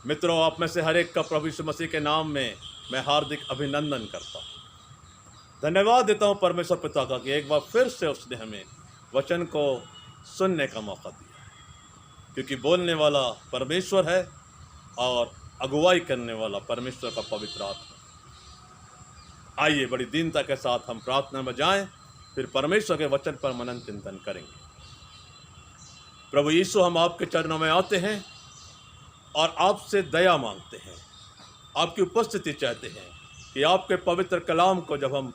मित्रों, आप में से हर एक का प्रभु यीशु मसीह के नाम में मैं हार्दिक अभिनंदन करता हूँ। धन्यवाद देता हूँ परमेश्वर पिता का कि एक बार फिर से उसने हमें वचन को सुनने का मौका दिया, क्योंकि बोलने वाला परमेश्वर है और अगुवाई करने वाला परमेश्वर का पवित्र आत्मा। आइए बड़ी दीनता के साथ हम प्रार्थना में जाएं, फिर परमेश्वर के वचन पर मनन चिंतन करेंगे। प्रभु यीशु, हम आपके चरणों में आते हैं और आपसे दया मांगते हैं, आपकी उपस्थिति चाहते हैं कि आपके पवित्र कलाम को जब हम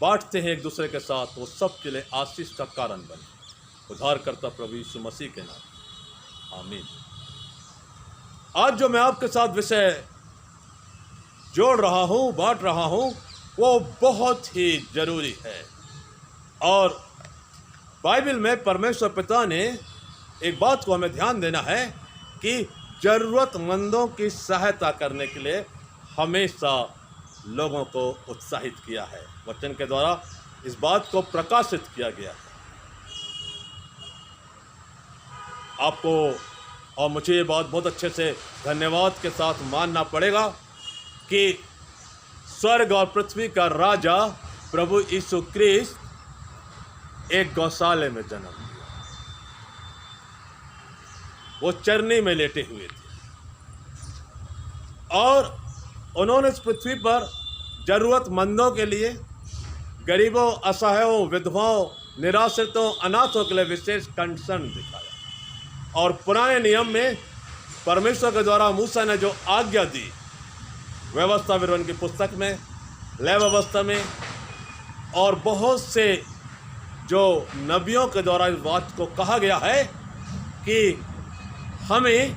बांटते हैं एक दूसरे के साथ, वो सबके लिए आशीष का कारण बने। उद्धारकर्ता प्रभु यीशु मसीह के नाम, आमीन। आज जो मैं आपके साथ विषय जोड़ रहा हूँ, बांट रहा हूँ, वो बहुत ही जरूरी है। और बाइबल में परमेश्वर पिता ने एक बात को हमें ध्यान देना है कि ज़रूरतमंदों की सहायता करने के लिए हमेशा लोगों को उत्साहित किया है। वचन के द्वारा इस बात को प्रकाशित किया गया है। आपको और मुझे ये बात बहुत अच्छे से धन्यवाद के साथ मानना पड़ेगा कि स्वर्ग और पृथ्वी का राजा प्रभु यीशु क्रिस्त एक गौशाले में जन्म लिया। वो चरनी में लेटे हुए थे और उन्होंने इस पृथ्वी पर जरूरतमंदों के लिए, गरीबों, असहायों, विधवाओं, निराश्रितों, अनाथों के लिए विशेष कंसर्न दिखाया। और पुराने नियम में परमेश्वर के द्वारा मूसा ने जो आज्ञा दी, व्यवस्था विवरण की पुस्तक में, लय व्यवस्था में, और बहुत से जो नबियों के द्वारा इस बात को कहा गया है कि हमें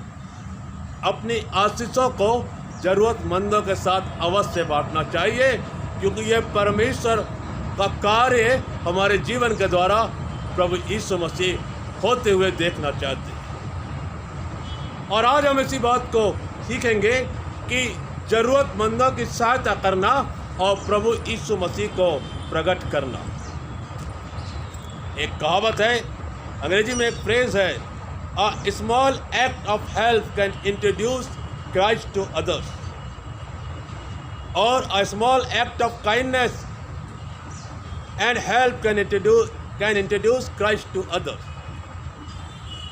अपनी आशीषों को ज़रूरतमंदों के साथ अवश्य बांटना चाहिए, क्योंकि यह परमेश्वर का कार्य हमारे जीवन के द्वारा प्रभु यीशु मसीह होते हुए देखना चाहते हैं। और आज हम इसी बात को सीखेंगे कि ज़रूरतमंदों की सहायता करना और प्रभु यीशु मसीह को प्रकट करना। एक कहावत है, अंग्रेजी में एक फ्रेज है, A small act of help can introduce Christ to others, or a small act of kindness and help can introduce Christ to others.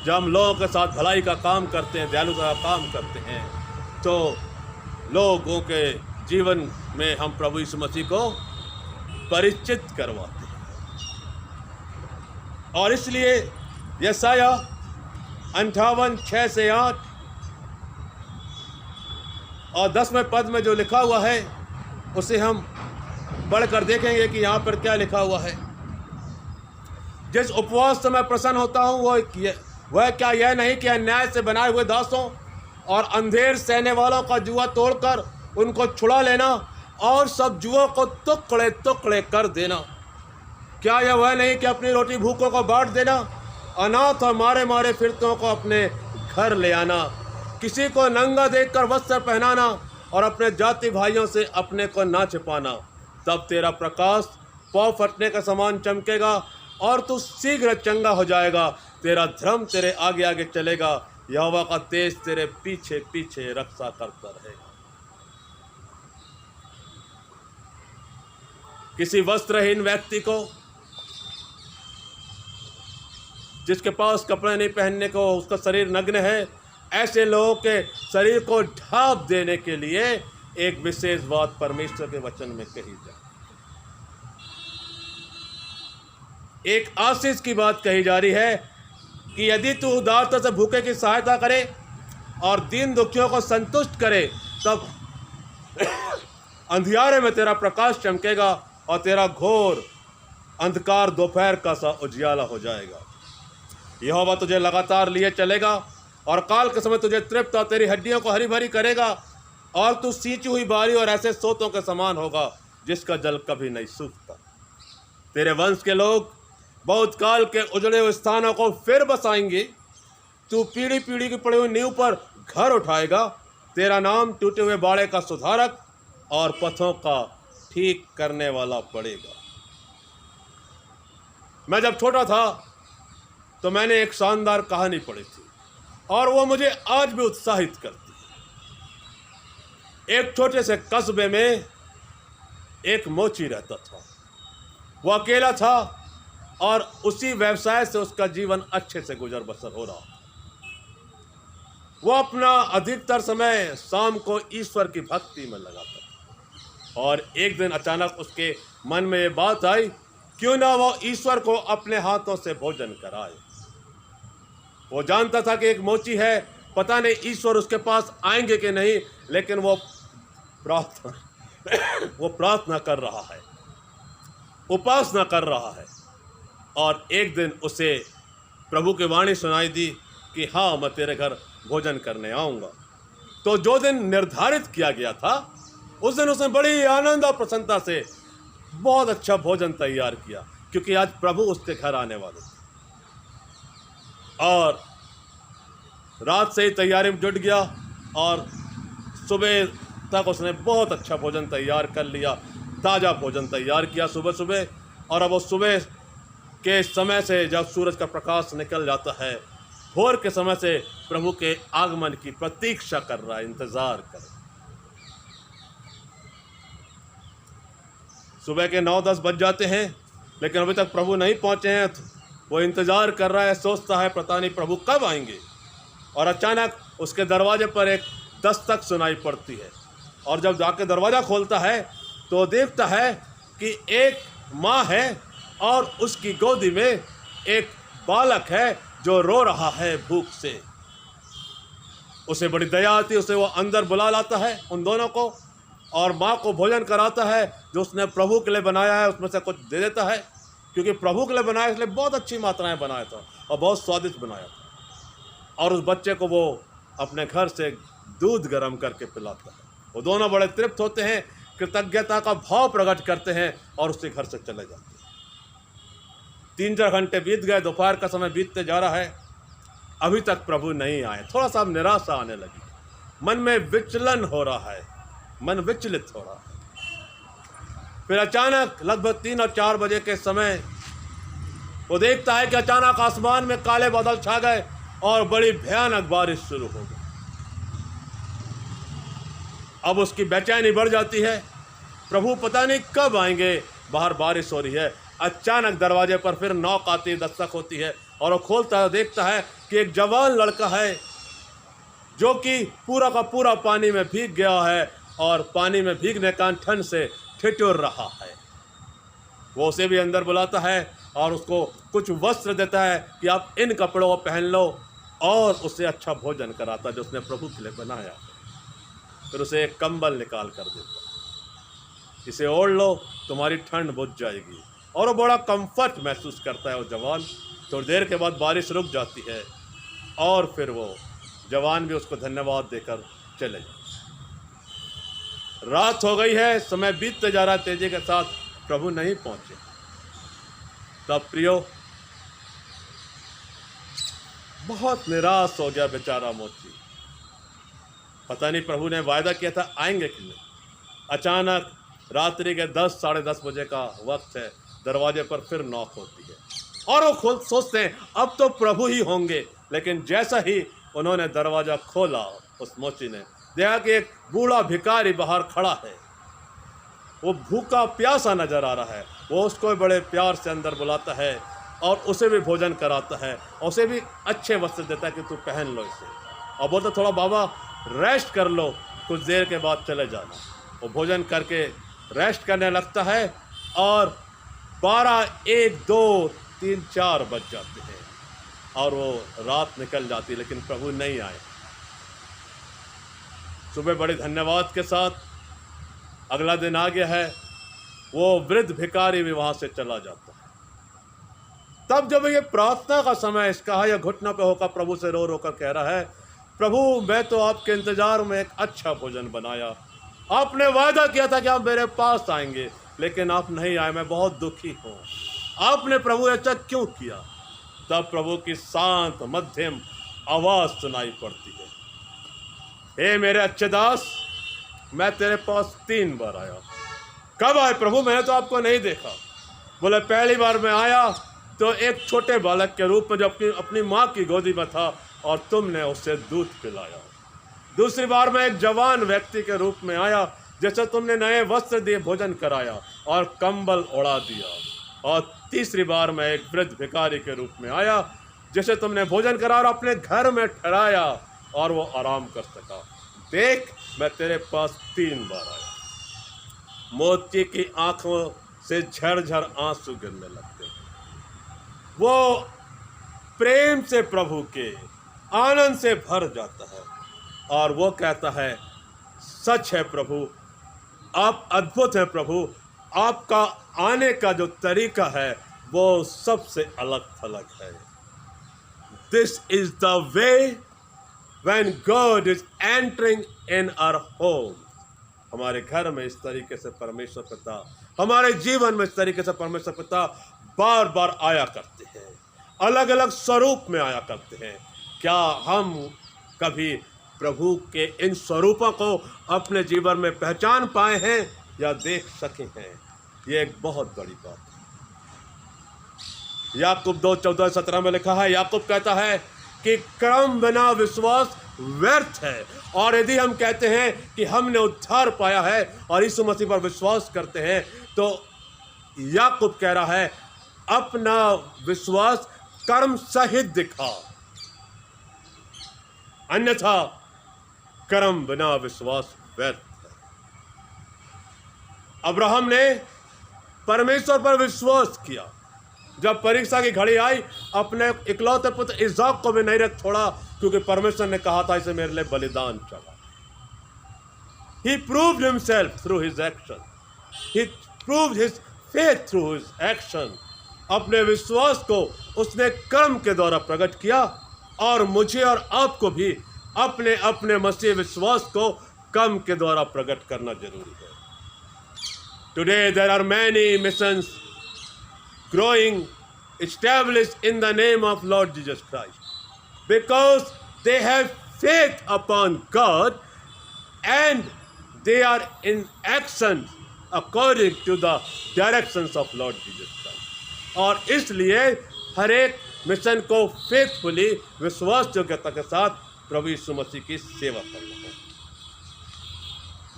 जब हम लोगों के साथ भलाई का काम करते हैं, दयालुता का काम करते हैं, तो लोगों के जीवन में हम प्रभु यीशु मसीह को परिचित करवाते हैं। और इसलिए यशाया 58:6 से 8 और 10वें पद में जो लिखा हुआ है उसे हम पढ़कर देखेंगे कि यहाँ पर क्या लिखा हुआ है। जिस उपवास से मैं प्रसन्न होता हूँ वह क्या यह नहीं कि अन्याय से बनाए हुए दासों और अंधेर सहने वालों का जुआ तोड़कर उनको छुड़ा लेना और सब जुओं को टुकड़े टुकड़े कर देना। क्या यह वह नहीं कि अपनी रोटी भूखों को बांट देना, अनाथ और मारे मारे फिरतों को अपने घर ले आना, किसी को नंगा देखकर वस्त्र पहनाना और अपने जाति भाइयों से अपने को ना छिपाना। तब तेरा प्रकाश पौ फटने का समान चमकेगा और तू शीघ्र चंगा हो जाएगा। तेरा धर्म तेरे आगे आगे चलेगा, यहोवा का तेज तेरे पीछे पीछे रक्षा करता रहेगा। किसी वस्त्रहीन व्यक्ति को, जिसके पास कपड़े नहीं पहनने को, उसका शरीर नग्न है, ऐसे लोगों के शरीर को ढांप देने के लिए एक विशेष बात परमेश्वर के वचन में कही जाए। एक आशीष की बात कही जा रही है कि यदि तू उदारता से भूखे की सहायता करे और दीन दुखियों को संतुष्ट करे, तब अंधियारे में तेरा प्रकाश चमकेगा और तेरा घोर अंधकार दोपहर का सा उजियाला हो जाएगा। यहोवा तुझे लगातार लिए चलेगा और काल के समय तुझे तृप्त और तेरी हड्डियों को हरी भरी करेगा, और तू सींची हुई बारी और ऐसे सोतों के समान होगा जिसका जल कभी नहीं सूखता। तेरे वंश के लोग बहुत काल के उजड़े हुए स्थानों को फिर बसाएंगे। तू पीढ़ी पीढ़ी की पड़ी हुई नींव पर घर उठाएगा। तेरा नाम टूटे हुए बाड़े का सुधारक और पथों का ठीक करने वाला पड़ेगा। मैं जब छोटा था तो मैंने एक शानदार कहानी पढ़ी थी और वो मुझे आज भी उत्साहित करती है। एक छोटे से कस्बे में एक मोची रहता था। वो अकेला था और उसी व्यवसाय से उसका जीवन अच्छे से गुजर बसर हो रहा था। वो अपना अधिकतर समय शाम को ईश्वर की भक्ति में लगाता था। और एक दिन अचानक उसके मन में ये बात आई, क्यों ना वो ईश्वर को अपने हाथों से भोजन कराए। वो जानता था कि एक मोची है, पता नहीं ईश्वर उसके पास आएंगे कि नहीं, लेकिन वो प्रार्थना कर रहा है, उपासना कर रहा है। और एक दिन उसे प्रभु की वाणी सुनाई दी कि हाँ, मैं तेरे घर भोजन करने आऊँगा। तो जो दिन निर्धारित किया गया था, उस दिन उसने बड़ी आनंद और प्रसन्नता से बहुत अच्छा भोजन तैयार किया, क्योंकि आज प्रभु उसके घर आने वाले थे। और रात से ही तैयारी में जुट गया और सुबह तक उसने बहुत अच्छा भोजन तैयार कर लिया, ताज़ा भोजन तैयार किया सुबह सुबह। और अब वो सुबह के समय से जब सूरज का प्रकाश निकल जाता है, भोर के समय से प्रभु के आगमन की प्रतीक्षा कर रहा है, इंतजार कर रहा है। सुबह के 9-10 बज जाते हैं, लेकिन अभी तक प्रभु नहीं पहुंचे हैं। वो इंतजार कर रहा है, सोचता है पता नहीं प्रभु कब आएंगे। और अचानक उसके दरवाजे पर एक दस्तक सुनाई पड़ती है। और जब जाके दरवाज़ा खोलता है तो देखता है कि एक माँ है और उसकी गोदी में एक बालक है जो रो रहा है भूख से। उसे बड़ी दया आती है, उसे वो अंदर बुला लाता है उन दोनों को, और माँ को भोजन कराता है जो उसने प्रभु के लिए बनाया है, उसमें से कुछ दे देता है, क्योंकि प्रभु के लिए बनाया इसलिए बहुत अच्छी मात्राएं बनाया था और बहुत स्वादिष्ट बनाया था। और उस बच्चे को वो अपने घर से दूध गर्म करके पिलाता है। वो दोनों बड़े तृप्त होते हैं, कृतज्ञता का भाव प्रकट करते हैं और उसके घर से चले जाते हैं। 3-4 घंटे बीत गए, दोपहर का समय बीतते जा रहा है, अभी तक प्रभु नहीं आए। थोड़ा सा निराशा आने लगी, मन में विचलन हो रहा है, मन विचलित हो रहा है। फिर अचानक लगभग 3 और 4 बजे के समय वो देखता है कि अचानक आसमान में काले बादल छा गए और बड़ी भयानक बारिश शुरू हो गई। अब उसकी बेचैनी बढ़ जाती है, प्रभु पता नहीं कब आएंगे, बाहर बारिश हो रही है। अचानक दरवाजे पर फिर नॉक आती है, दस्तक होती है, और वो खोलता है, देखता है कि एक जवान लड़का है जो कि पूरा का पूरा पानी में भीग गया है और पानी में भीगने का ठंड से ठिठुर रहा है। वो उसे भी अंदर बुलाता है और उसको कुछ वस्त्र देता है कि आप इन कपड़ों को पहन लो, और उसे अच्छा भोजन कराता जो उसने प्रभु के लिए बनाया। फिर उसे एक कंबल निकाल कर देता, इसे ओढ़ लो, तुम्हारी ठंड बुझ जाएगी। और वो बड़ा कंफर्ट महसूस करता है वो जवान। थोड़ी देर के बाद बारिश रुक जाती है और फिर वो जवान भी उसको धन्यवाद देकर चले जाते। रात हो गई है, समय बीतते जा रहा है तेजी के साथ, प्रभु नहीं पहुंचे। तब प्रियो बहुत निराश हो गया बेचारा मोची। पता नहीं प्रभु ने वायदा किया था आएंगे कि नहीं। अचानक रात्रि के 10 साढ़े 10 बजे का वक्त है, दरवाजे पर फिर नॉक होती है और वो सोचते हैं अब तो प्रभु ही होंगे। लेकिन जैसा ही उन्होंने दरवाज़ा खोला, उस मोची ने देखा कि एक बूढ़ा भिखारी बाहर खड़ा है। वो भूखा प्यासा नजर आ रहा है। वो उसको बड़े प्यार से अंदर बुलाता है और उसे भी भोजन कराता है और उसे भी अच्छे वस्त्र देता है कि तू पहन लो इसे, और बोलता थोड़ा बाबा रेस्ट कर लो, कुछ देर के बाद चले जाना। वो भोजन करके रेस्ट करने लगता है और 12, 1, 2, 3, 4 बज जाते हैं और वो रात निकल जाती है, लेकिन प्रभु नहीं आए। सुबह बड़े धन्यवाद के साथ अगला दिन आ गया है, वो वृद्ध भिखारी भी वहाँ से चला जाता है। तब जब ये प्रार्थना का समय इसका है, या घुटनों पे होकर प्रभु से रो रो कर कह रहा है, प्रभु मैं तो आपके इंतजार में एक अच्छा भोजन बनाया, आपने वादा किया था कि आप मेरे पास आएंगे, लेकिन आप नहीं आए, मैं बहुत दुखी हूँ, आपने प्रभु ऐसा क्यों किया। तब प्रभु की शांत मध्यम आवाज़ सुनाई पड़ती है, हे मेरे अच्छे दास, मैं तेरे पास 3 बार आया। कब आए प्रभु, मैंने तो आपको नहीं देखा। बोले पहली बार मैं आया तो एक छोटे बालक के रूप में जो अपनी माँ की गोदी में था और तुमने उसे दूध पिलाया। दूसरी बार मैं एक जवान व्यक्ति के रूप में आया, जैसे तुमने नए वस्त्र दिए, भोजन कराया और कंबल उड़ा दिया। और तीसरी बार मैं एक वृद्ध भिखारी के रूप में आया, जैसे तुमने भोजन करा और अपने घर में ठहराया और वो आराम कर सका। देख, मैं तेरे पास 3 बार आया। मोती की आंखों से झरझर आंसू गिरने लगते। वो प्रेम से प्रभु के आनंद से भर जाता है और वो कहता है, सच है प्रभु, आप अद्भुत हैं प्रभु, आपका आने का जो तरीका है वो सबसे अलग थलग है। This is the way when God is entering in our home. हमारे घर में इस तरीके से परमेश्वर पिता, हमारे जीवन में इस तरीके से परमेश्वर पिता बार बार आया करते हैं, अलग अलग स्वरूप में आया करते हैं। क्या हम कभी प्रभु के इन स्वरूपों को अपने जीवन में पहचान पाए हैं या देख सके हैं? ये एक बहुत बड़ी बात है। याकूब 2:14-17 में लिखा है, याकूब कहता है कि क्रम बिना विश्वास व्यर्थ है। और यदि हम कहते हैं कि हमने उद्धार पाया है और यीशु मसीह पर विश्वास करते हैं, तो याकूब कह रहा है, अपना विश्वास कर्म सहित दिखा, अन्यथा कर्म बिना विश्वास व्यर्थ है। अब्राहम ने परमेश्वर पर विश्वास किया। जब परीक्षा की घड़ी आई, अपने इकलौते पुत्र इसहाक को भी नहीं रख छोड़ा, क्योंकि परमेश्वर ने कहा था, इसे मेरे लिए बलिदान चढ़ा। He proved himself through his action. He proved his faith through his action. अपने विश्वास को उसने कर्म के द्वारा प्रकट किया, और मुझे और आपको भी अपने अपने मसीह विश्वास को कर्म के द्वारा प्रकट करना जरूरी है। Today there are many missions growing, established in the name of Lord Jesus Christ, because they have faith upon God and they are in action according to the directions of Lord Jesus Christ. और इसलिए हर एक mission को faithfully, विश्वास योग्यता के साथ प्रभु यीशु मसीह की सेवा करना है।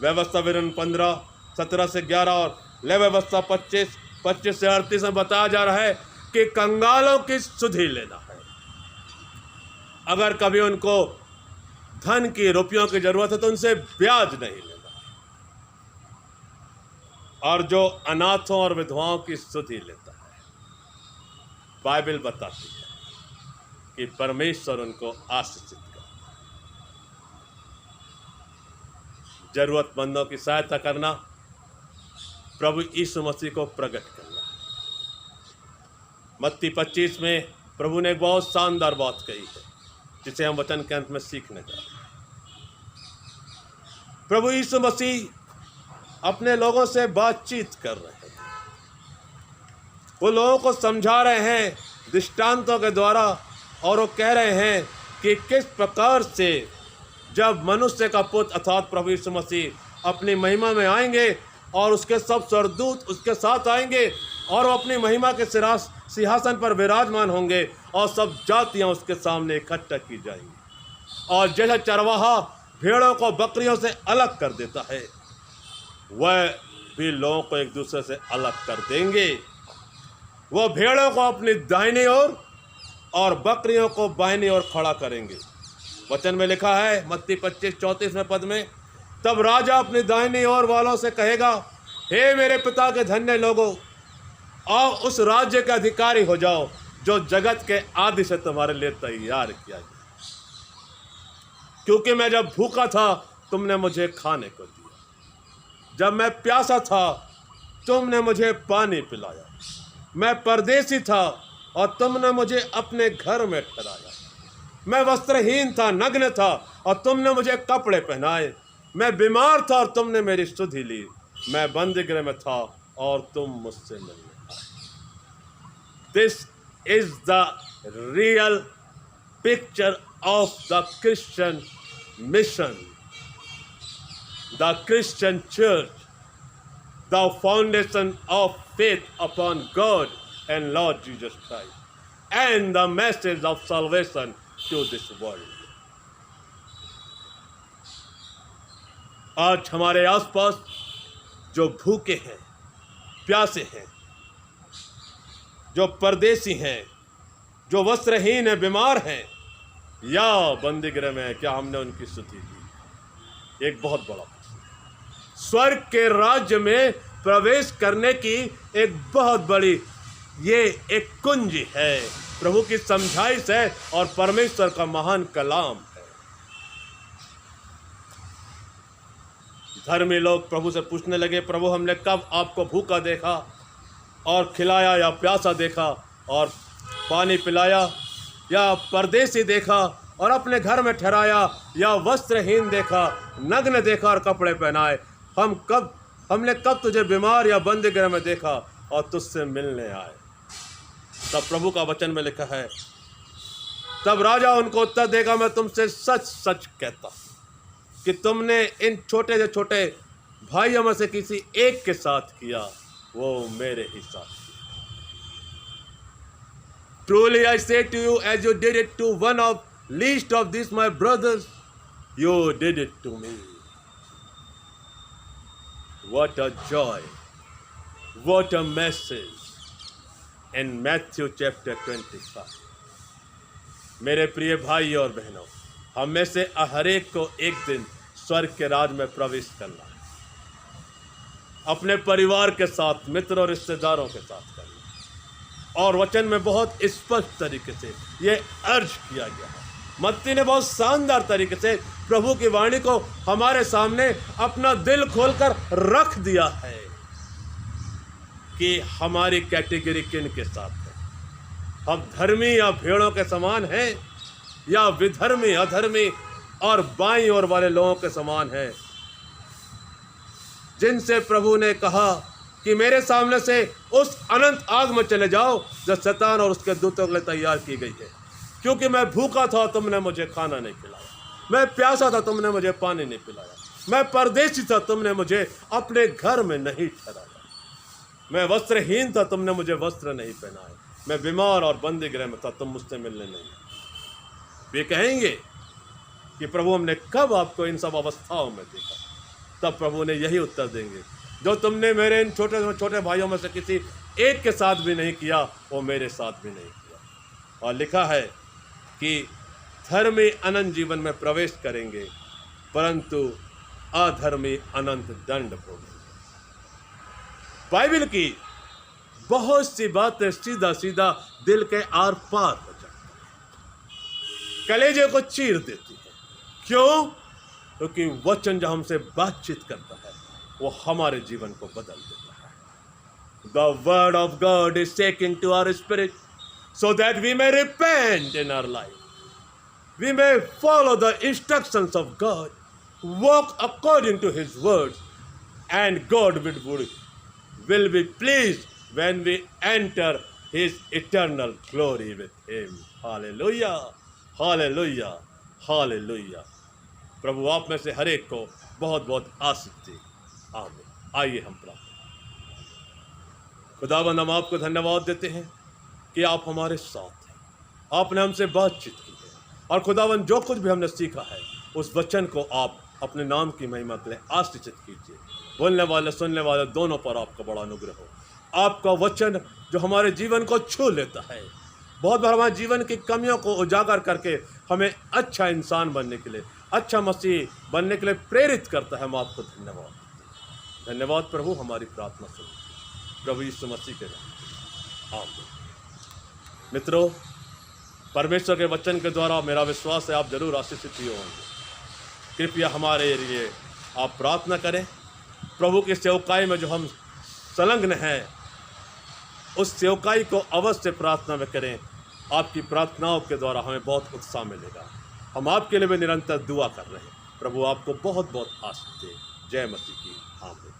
व्यवस्था विवरण 15:17 से 11 और ले व्यवस्था 25 से 38 में बताया जा रहा है कि कंगालों की सुधि लेना है। अगर कभी उनको धन की, रुपयों की जरूरत है, तो उनसे ब्याज नहीं लेना, और जो अनाथों और विधवाओं की सुधि लेता है, बाइबल बताती है कि परमेश्वर उनको आशीषित कर। जरूरतमंदों की सहायता करना, प्रभु यीशु मसीह को प्रकट करना। मत्ती 25 में प्रभु ने एक बहुत शानदार बात कही है, जिसे हम वचन के अंत में सीखने जा रहे हैं। प्रभु यीशु मसीह अपने लोगों से बातचीत कर रहे हैं, वो लोगों को समझा रहे हैं दृष्टांतों के द्वारा, और वो कह रहे हैं कि किस प्रकार से जब मनुष्य का पुत्र अर्थात प्रभु यीशु मसीह अपनी महिमा में आएंगे और उसके सब स्वर्गदूत उसके साथ आएंगे और वो अपनी महिमा के सिंहासन पर विराजमान होंगे और सब जातियां उसके सामने इकट्ठा की जाएंगी। और जैसा चरवाहा भेड़ों को बकरियों से अलग कर देता है, वह भी लोगों को एक दूसरे से अलग कर देंगे। वो भेड़ों को अपनी दाहिनी ओर और बकरियों को बाहिनी ओर खड़ा करेंगे। वचन में लिखा है मत्ती 25:34 पद में, तब राजा अपनी दाहिनी ओर वालों से कहेगा, हे मेरे पिता के धन्य लोगों, आओ उस राज्य के अधिकारी हो जाओ जो जगत के आदि से तुम्हारे लिए तैयार किया गया। क्योंकि मैं जब भूखा था तुमने मुझे खाने को दिया, जब मैं प्यासा था तुमने मुझे पानी पिलाया, मैं परदेसी था और तुमने मुझे अपने घर में ठहराया, मैं वस्त्रहीन था, नग्न था और तुमने मुझे कपड़े पहनाए, मैं बीमार था और तुमने मेरी सुधि ली, मैं बंदीगृह में था और तुम मुझसे मिलने आए। This is the real picture of the Christian mission, the Christian church, the foundation of faith upon God and Lord Jesus Christ, and the message of salvation to this world. आज हमारे आसपास जो भूखे हैं, प्यासे हैं, जो परदेसी हैं, जो वस्त्रहीन हैं, बीमार हैं या बंदीगृह में हैं, क्या हमने उनकी स्तुति की? एक बहुत बड़ा स्वर्ग के राज्य में प्रवेश करने की एक बहुत बड़ी ये एक कुंजी है, प्रभु की समझाइश है और परमेश्वर का महान कलाम है। धर्मी लोग प्रभु से पूछने लगे, प्रभु हमने कब आपको भूखा देखा और खिलाया, या प्यासा देखा और पानी पिलाया, या परदेसी देखा और अपने घर में ठहराया, या वस्त्रहीन देखा, नग्न देखा और कपड़े पहनाए? हमने कब तुझे बीमार या बंदीगृह में देखा और तुझसे मिलने आए? तब प्रभु का वचन में लिखा है, तब राजा उनको उत्तर देगा, मैं तुमसे सच सच कहता कि तुमने इन छोटे से छोटे भाइयों में से किसी एक के साथ किया, वो मेरे ही साथ किया। Truly I say to you, as you did it to one of least of these my brothers, you did it to me. What a joy, what a message in Matthew chapter 25. मेरे प्रिय भाई और बहनों, हम में से हर एक को एक दिन स्वर्ग के राज में प्रवेश करना है, अपने परिवार के साथ, मित्र और रिश्तेदारों के साथ करना। और वचन में बहुत स्पष्ट तरीके से ये अर्ज किया गया है। मत्ती ने बहुत शानदार तरीके से प्रभु की वाणी को हमारे सामने अपना दिल खोलकर रख दिया है कि हमारी कैटेगरी किन के साथ है। हम धर्मी या भेड़ों के समान हैं, या विधर्मी, अधर्मी और बाईं ओर वाले लोगों के समान हैं, जिनसे प्रभु ने कहा कि मेरे सामने से उस अनंत आग में चले जाओ जो शैतान और उसके दूतों के लिए तैयार की गई है। क्योंकि मैं भूखा था, तुमने मुझे खाना नहीं खिलाया, मैं प्यासा था, तुमने मुझे पानी नहीं पिलाया, मैं परदेसी था, तुमने मुझे अपने घर में नहीं ठहराया, मैं वस्त्रहीन था, तुमने मुझे वस्त्र नहीं पहनाए, मैं बीमार और बंदीगृह में था, तुम मुझसे मिलने नहीं आए। वे कहेंगे कि प्रभु हमने कब आपको इन सब अवस्थाओं में देखा? तब प्रभु ने यही उत्तर देंगे, जो तुमने मेरे इन छोटे छोटे भाइयों में से किसी एक के साथ भी नहीं किया, वो मेरे साथ भी नहीं किया। और लिखा है कि धर्मी अनंत जीवन में प्रवेश करेंगे, परंतु अधर्मी अनंत दंड भोगेंगे। बाइबल की बहुत सी बातें सीधा सीधा दिल के आर पार हो जाती है, कलेजे को चीर देती है। क्यों? क्योंकि वचन जो हमसे बातचीत करता है वो हमारे जीवन को बदल देता है। The word of God is taken to our spirit so that we may repent in our life. We may follow the instructions of God, walk according to His words, and God will be pleased when we enter His eternal glory with Him. Hallelujah, Hallelujah, Hallelujah. प्रभु आप में से हर एक को बहुत बहुत आशीष दे। आमीन। आइए हम प्रार्थना। खुदावंद, हम आपको धन्यवाद देते हैं कि आप हमारे साथ हैं, आपने हमसे बातचीत की है, और खुदावंद जो कुछ भी हमने सीखा है उस वचन को आप अपने नाम की महिमा के लिए आशीषित कीजिए। बोलने वाले सुनने वाले दोनों पर आपका बड़ा अनुग्रह हो। आपका वचन जो हमारे जीवन को छू लेता है, बहुत बार हमारे जीवन की कमियों को उजागर करके हमें अच्छा इंसान बनने के लिए, अच्छा मसीह बनने के लिए प्रेरित करता है। हम आपको धन्यवाद देते हैं। धन्यवाद प्रभु, हमारी प्रार्थना सुनो प्रभु यीशु मसीह के नाम। आमीन। मित्रों, परमेश्वर के वचन के द्वारा मेरा विश्वास है आप जरूर आशीषित ही होंगे। कृपया हमारे लिए आप प्रार्थना करें। प्रभु की सेवकाई में जो हम संलग्न हैं, उस सेवकाई को अवश्य प्रार्थना में करें। आपकी प्रार्थनाओं के द्वारा हमें बहुत उत्साह मिलेगा। हम आपके लिए भी निरंतर दुआ कर रहे हैं। प्रभु आपको बहुत बहुत आशीष दे। जय मसीह की। आमीन।